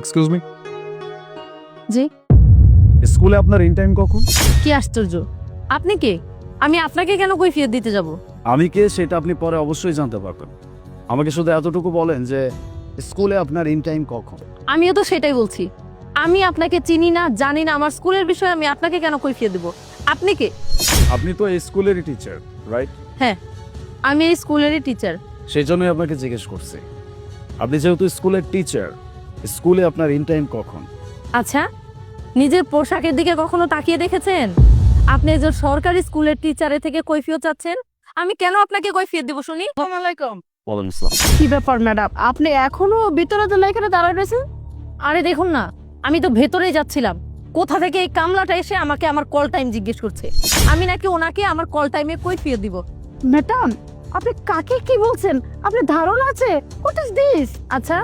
Excuse me, জি। স্কুলে আপনার in time কখন? কি আশ্চর্য, আপনি কে? আমি আপনাকে কেন কৈফিয়ত দিতে যাব? আমি কে সেটা আপনি পরে অবশ্যই জানতে পারবেন। আমাকে শুধু এতটুকু বলেন যে স্কুলে আপনার ইন টাইম কখন? আমিও তো সেটাই বলছি। আমি আপনাকে চিনি না, জানি না, আমার স্কুলের বিষয়ে আমি আপনাকে কেন কৈফিয়ত দেব? আপনি কে? আপনি তো এই স্কুলেরই টিচার, রাইট? হ্যাঁ, আমি এই স্কুলেরই টিচার। সেই জন্যই আপনাকে জিজ্ঞেস করছি। আপনি যেহেতু স্কুলের টিচার, স্কুলে আপনার ইন টাইম কখন? আচ্ছা, নিজের পোশাকের দিকে কখনো তাকিয়ে দেখেছেন? আপনি একজন সরকারি স্কুলের টিচারের থেকে কৈফিয়ত চাচ্ছেন? আমি কেন আপনাকে কৈফিয়ত দেব শুনি? আসসালামু আলাইকুম। বলেন ইসলাম। কি ব্যাপার ম্যাডাম, আপনি এখনো ভিতরে তো এখানে দাঁড়ায় রয়েছেন? আরে দেখুন না, আমি তো ভেতরেই যাচ্ছিলাম, কোথা থেকে এই কামলাটা এসে আমাকে আমার কল টাইম জিজ্ঞেস করছে। আমি নাকি ওনাকে আমার কল টাইমে কৈফিয়ত দিব? ম্যাডাম, আপনি কাকে কি বলছেন? আপনার ধারণা আছে? What is this? আচ্ছা,